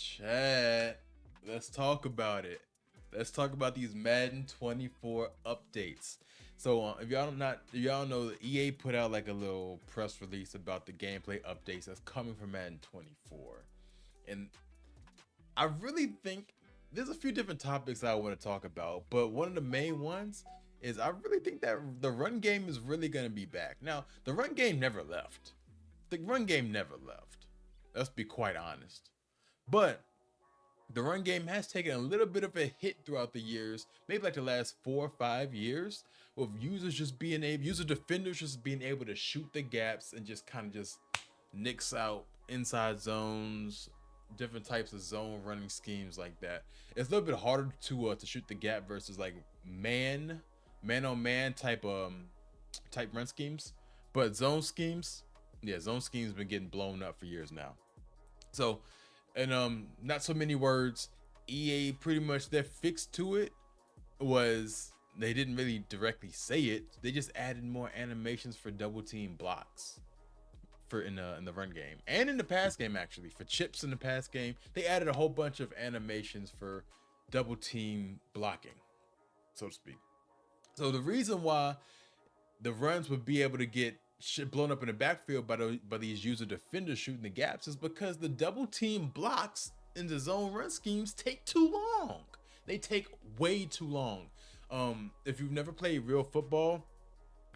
Chat. Let's talk about it. Let's talk about these Madden 24 updates. So if y'all know, the EA put out like a little press release about the gameplay updates that's coming from Madden 24, and I really think there's a few different topics I want to talk about, but one of the main ones is I really think that the run game is really going to be back. Now, the run game never left. The run game never left. Let's be quite honest. But the run game has taken a little bit of a hit throughout the years, maybe like the last 4 or 5 years, with user defenders just being able to shoot the gaps and just kind of just nicks out inside zones, different types of zone running schemes like that. It's a little bit harder to shoot the gap versus like man on man type run schemes, but zone schemes, yeah, zone schemes been getting blown up for years now. So, and not so many words. EA pretty much their fix to it was they didn't really directly say it. They just added more animations for double team blocks for in the run game and in the pass game actually for chips in the pass game. They added a whole bunch of animations for double team blocking, so to speak. So the reason why the runs would be able to get shit blown up in the backfield by these user defenders shooting the gaps is because the double team blocks in the zone run schemes take too long. They take way too long. If you've never played real football,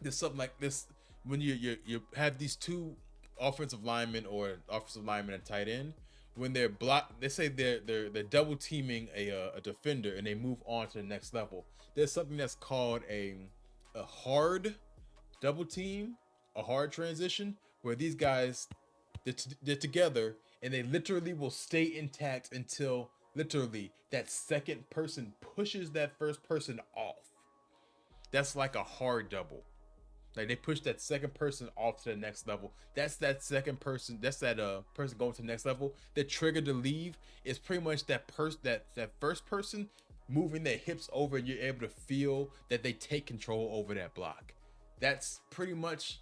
there's something like this when you have these two offensive linemen or offensive lineman and tight end. When they're blocked, they say they're double teaming a defender and they move on to the next level. There's something that's called a hard double team, a hard transition, where these guys they're together and they literally will stay intact until literally that second person pushes that first person off. That's like a hard double. Like they push that second person off to the next level. That's that second person. That's that person going to the next level. The trigger to leave is pretty much that first person moving their hips over, and you're able to feel that they take control over that block. That's pretty much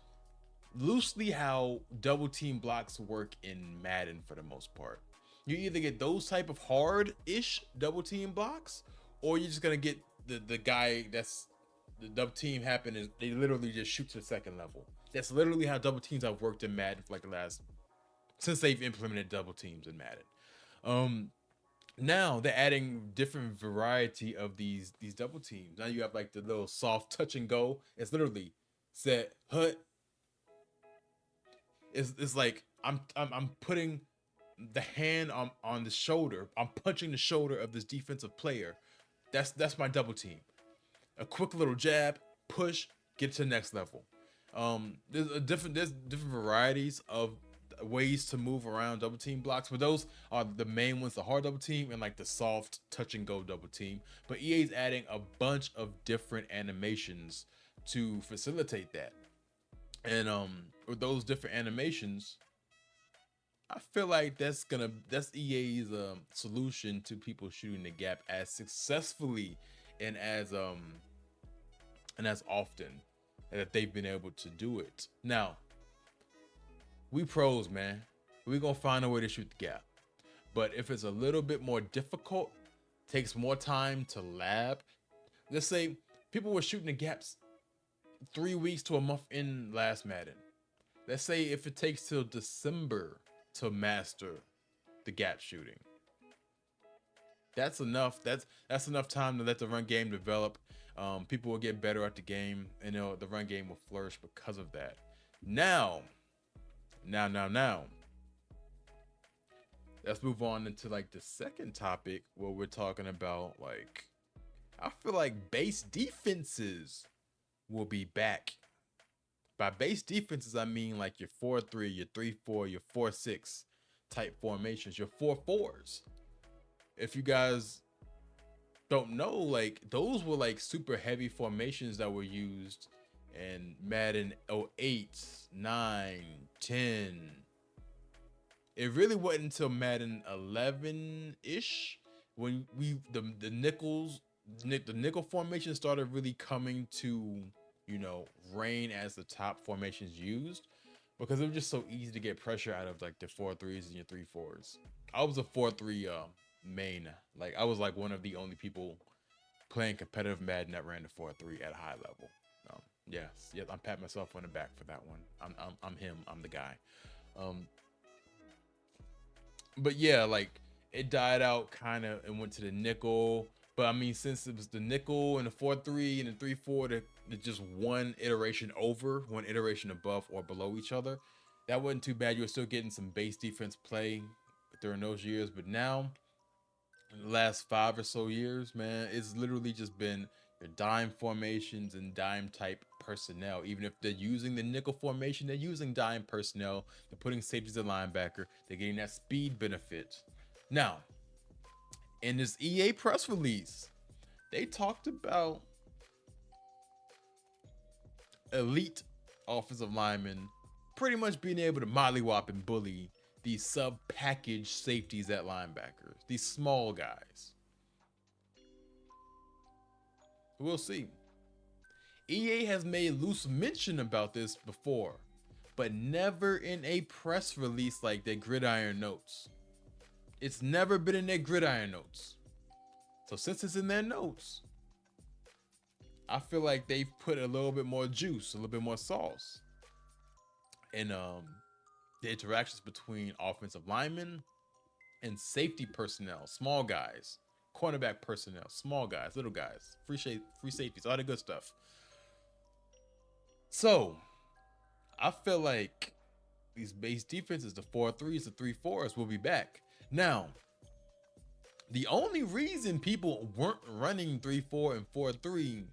loosely how double team blocks work in Madden for the most part. You either get those type of hard-ish double team blocks, or you're just gonna get the guy that's the double team happen is they literally just shoot to the second level. That's literally how double teams have worked in Madden for like the last since they've implemented double teams in Madden. Um, Now they're adding different variety of these double teams. Now you have like the little soft touch and go. It's literally set hut. It's like I'm putting the hand on the shoulder. I'm punching the shoulder of this defensive player. That's my double team. A quick little jab, push, get to the next level. There's different varieties of ways to move around double team blocks, but those are the main ones: the hard double team and like the soft touch and go double team. But EA is adding a bunch of different animations to facilitate that, and with those different animations, I feel like that's EA's solution to people shooting the gap as successfully and as often that they've been able to do it. Now, we pros, man, we gonna find a way to shoot the gap. But if it's a little bit more difficult, takes more time to lab. Let's say people were shooting the gaps 3 weeks to a month in last Madden. Let's say if it takes till December to master the gap shooting, that's enough. That's enough time to let the run game develop. People will get better at the game, and the run game will flourish because of that. Now, let's move on into like the second topic where we're talking about like I feel like base defenses will be back. By base defenses, I mean like your 4-3, your 3-4, your 4-6 type formations, your 4-4s. If you guys don't know, like those were like super heavy formations that were used in Madden 08, 9, 10. It really wasn't until Madden 11-ish when the nickel formation started really coming to, reign as the top formations used, because it was just so easy to get pressure out of like the 4-3s and your 3-4s. I was a 4-3 main. Like I was like one of the only people playing competitive Madden that ran the 4-3 at a high level. Yes, I'm patting myself on the back for that one. I'm him. I'm the guy. Um, but yeah, like it died out kind of and went to the nickel. But I mean, since it was the nickel and the 4-3 and the 3-4, just one iteration over, one iteration above or below each other, that wasn't too bad. You were still getting some base defense play during those years. But now, in the last 5 or so years, man, it's literally just been your dime formations and dime type personnel. Even if they're using the nickel formation, they're using dime personnel. They're putting safeties at linebacker. They're getting that speed benefit. Now, in this EA press release, they talked about elite offensive linemen pretty much being able to mollywop and bully these sub-package safeties at linebackers, these small guys. We'll see. EA has made loose mention about this before, but never in a press release like their gridiron notes. It's never been in their gridiron notes. So since it's in their notes, I feel like they've put a little bit more juice, a little bit more sauce in the interactions between offensive linemen and safety personnel, small guys, cornerback personnel, small guys, little guys, free safeties, all the good stuff. So I feel like these base defenses, the 4-3s, the 3-4s, will be back. Now, the only reason people weren't running 3-4 and 4-3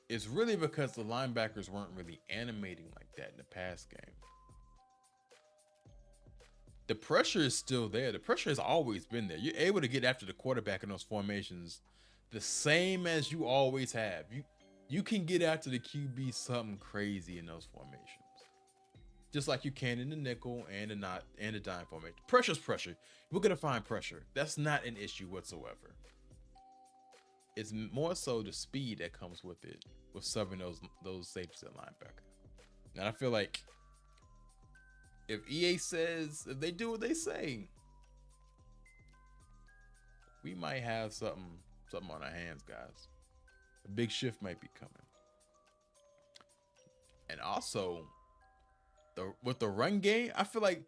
is really because the linebackers weren't really animating like that in the pass game. The pressure is still there. The pressure has always been there. You're able to get after the quarterback in those formations the same as you always have. You can get after the QB something crazy in those formations. Just like you can in the nickel and the dime formation. Pressure's pressure. We're gonna find pressure. That's not an issue whatsoever. It's more so the speed that comes with it, with serving those safeties at linebacker. And I feel like if they do what they say, we might have something on our hands, guys. A big shift might be coming. And also, with the run game, I feel like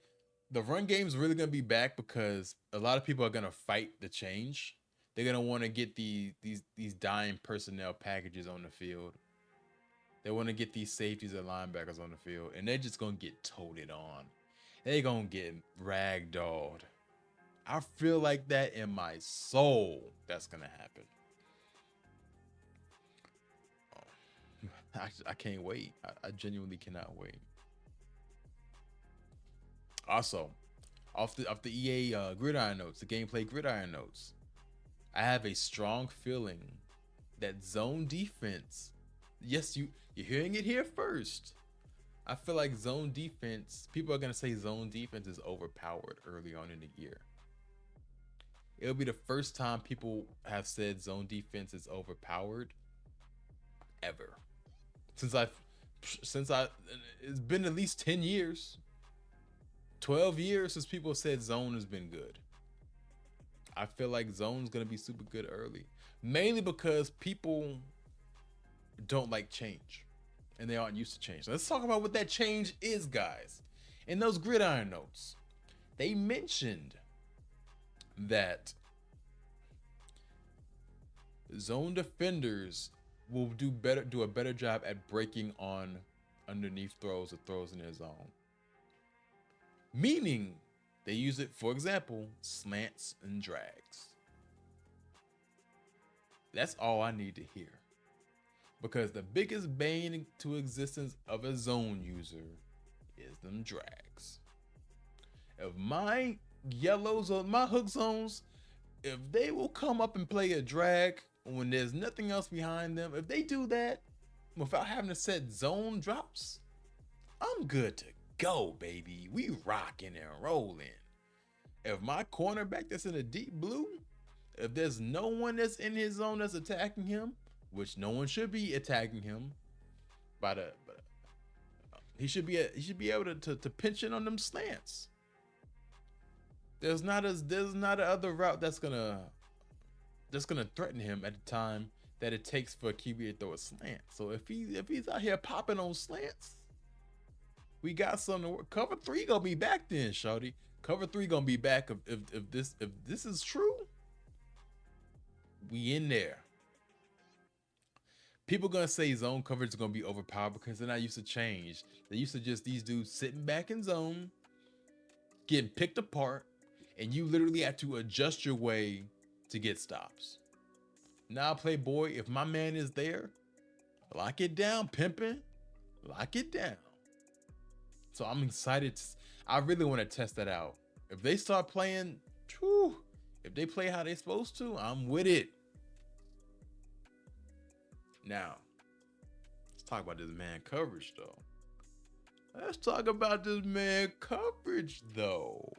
the run game is really gonna be back because a lot of people are gonna fight the change. They're gonna want to get these dime personnel packages on the field. They want to get these safeties and linebackers on the field, and they're just gonna get toted on. They're gonna get ragdolled. I feel like that in my soul. That's gonna happen. I can't wait. I genuinely cannot wait. Also, off the EA gridiron notes, the gameplay gridiron notes, I have a strong feeling that zone defense. Yes, you're hearing it here first. I feel like zone defense. People are gonna say zone defense is overpowered early on in the year. It'll be the first time people have said zone defense is overpowered ever. Since it's been at least 10 years, 12 years since people said zone has been good. I feel like zone's gonna be super good early, mainly because people don't like change and they aren't used to change. So let's talk about what that change is, guys. In those gridiron notes, they mentioned that zone defenders will do a better job at breaking on underneath throws or throws in their zone. Meaning they use it, for example, slants and drags. That's all I need to hear. Because the biggest bane to existence of a zone user is them drags. If my yellows or my hook zones, if they will come up and play a drag when there's nothing else behind them, if they do that without having to set zone drops, I'm good to go, baby. We rocking and rolling. If my cornerback that's in a deep blue, if there's no one that's in his zone that's attacking him, which no one should be attacking him, he should be able to pinch in on them slants. There's not a other route that's gonna threaten him at the time that it takes for a QB to throw a slant. So if he's out here popping on slants, we got something to work. Cover three gonna be back then, shorty. Cover three gonna be back if this is true. We in there. People gonna say zone coverage is gonna be overpowered because they're not used to change. They used to just these dudes sitting back in zone, getting picked apart, and you literally have to adjust your way to get stops. Now, Playboy, if my man is there, lock it down, pimping. Lock it down. So I'm excited. I really want to test that out. If they start playing, whew, if they play how they're supposed to, I'm with it. Now, let's talk about this man coverage, though. Let's talk about this man coverage, though.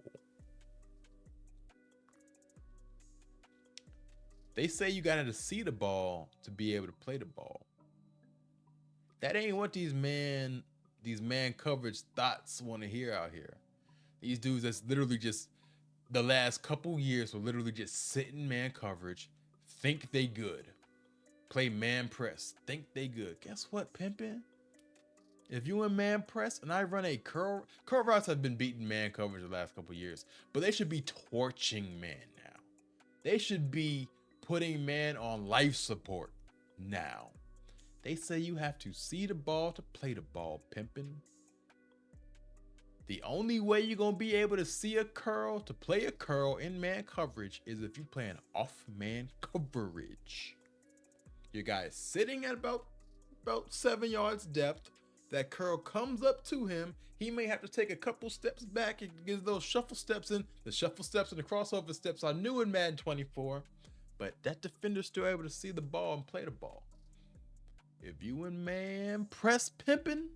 They say you gotta to see the ball to be able to play the ball. That ain't what these man coverage thoughts want to hear out here. These dudes that's literally just the last couple years were literally just sitting man coverage, think they good. Play man press, think they good. Guess what, pimpin'? If you in man press and I run a curl routes have been beating man coverage the last couple years, but they should be torching man now. They should be putting man on life support now. They say you have to see the ball to play the ball, pimpin'. The only way you're gonna be able to see a curl to play a curl in man coverage is if you playing off man coverage. Your guy is sitting at about 7 yards depth. That curl comes up to him. He may have to take a couple steps back and get those shuffle steps in. The shuffle steps and the crossover steps are new in Madden 24. But that defender's still able to see the ball and play the ball. If you in man press pimping,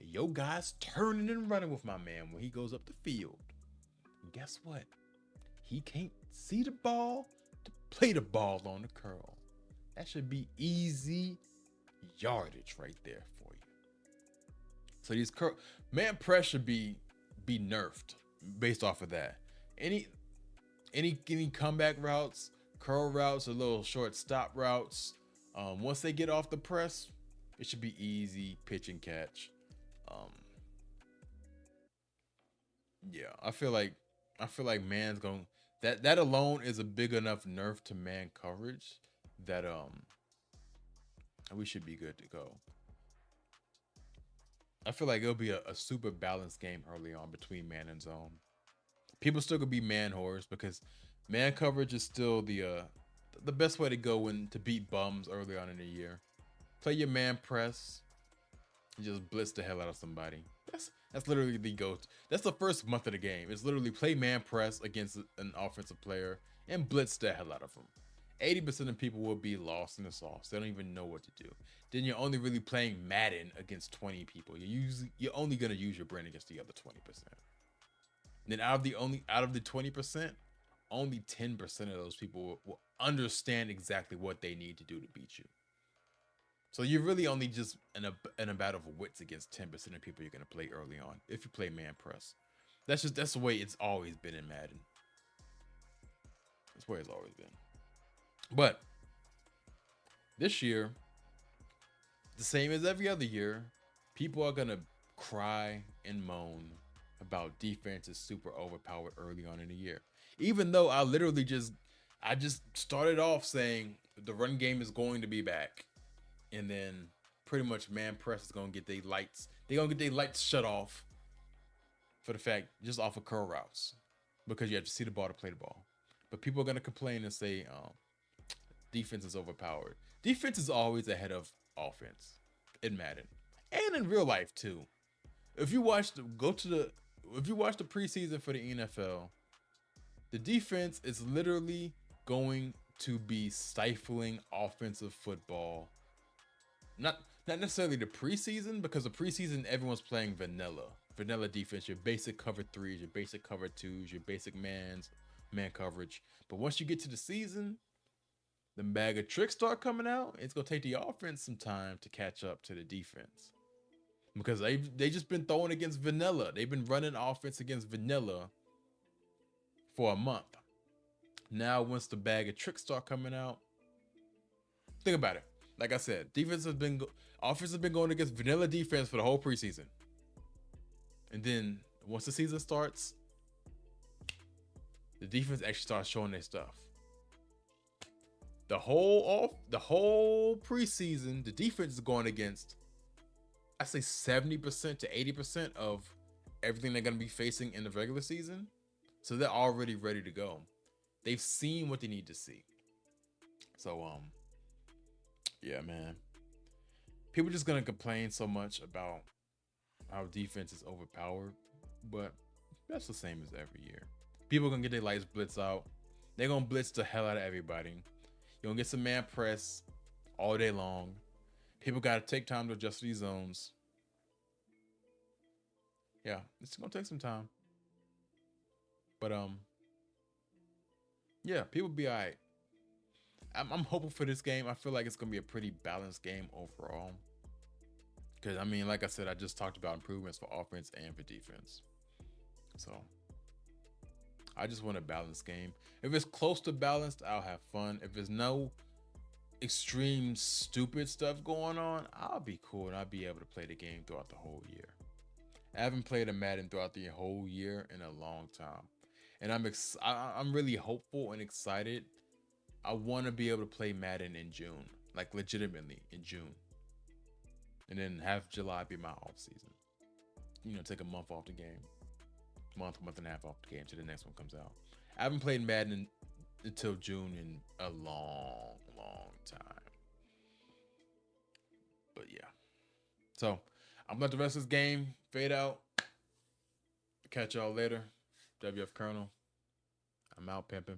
your guy's turning and running with my man when he goes up the field. And guess what? He can't see the ball to play the ball on the curl. That should be easy yardage right there for you. So these man press should be nerfed based off of that. Any comeback routes, curl routes, or little short stop routes, once they get off the press, it should be easy pitch and catch. Yeah, I feel like man's going that alone is a big enough nerf to man coverage that we should be good to go. I feel like it'll be a super balanced game early on between man and zone. People still gonna be man whores because man coverage is still the best way to go to beat bums early on in the year. Play your man press, and just blitz the hell out of somebody. That's literally the GOAT. That's the first month of the game. It's literally play man press against an offensive player and blitz the hell out of them. 80% of people will be lost in the sauce. They don't even know what to do. Then you're only really playing Madden against 20 people. You're only gonna use your brain against the other 20%. Then out of the 20%, only 10% of those people will understand exactly what they need to do to beat you. So you're really only just in a battle of wits against 10% of people you're gonna play early on if you play man press. That's the way it's always been in Madden. That's where it's always been. But this year, the same as every other year, people are gonna cry and moan about defense is super overpowered early on in the year. Even though I just started off saying the run game is going to be back. And then pretty much man press is gonna get their lights. They're gonna get their lights shut off for the fact just off of curl routes. Because you have to see the ball to play the ball. But people are gonna complain and say defense is overpowered. Defense is always ahead of offense in Madden. And in real life too. If you watch the preseason for the NFL, the defense is literally going to be stifling offensive football. Not necessarily the preseason, because the preseason everyone's playing vanilla defense, your basic cover threes, your basic cover twos, your basic man coverage. But once you get to the season, the bag of tricks start coming out. It's gonna take the offense some time to catch up to the defense, because they just been throwing against vanilla. They've been running offense against vanilla for a month. Now, once the bag of tricks start coming out, think about it. Like I said, offense has been going against vanilla defense for the whole preseason, and then once the season starts, the defense actually starts showing their stuff. The whole preseason, the defense is going against, I say 70% to 80% of everything they're going to be facing in the regular season. So they're already ready to go. They've seen what they need to see. So, yeah, man. People just going to complain so much about how defense is overpowered, but that's the same as every year. People are going to get their lights blitz out. They're going to blitz the hell out of everybody. You're going to get some man press all day long. People got to take time to adjust to these zones. Yeah, it's going to take some time. But, yeah, people be all right. I'm hoping for this game. I feel like it's going to be a pretty balanced game overall. Because, I mean, like I said, I just talked about improvements for offense and for defense. So, I just want a balanced game. If it's close to balanced, I'll have fun. If there's no extreme stupid stuff going on, I'll be cool and I'll be able to play the game throughout the whole year. I haven't played a Madden throughout the whole year in a long time. And I'm really hopeful and excited. I want to be able to play Madden in June, like legitimately in June. And then have July be my off season. You know, take a month off the game. Month and a half off the game till the next one comes out. I haven't played Madden until June in a long time. But yeah. So I'm gonna let the rest of this game fade out. Catch y'all later. WF Colonel. I'm out pimping.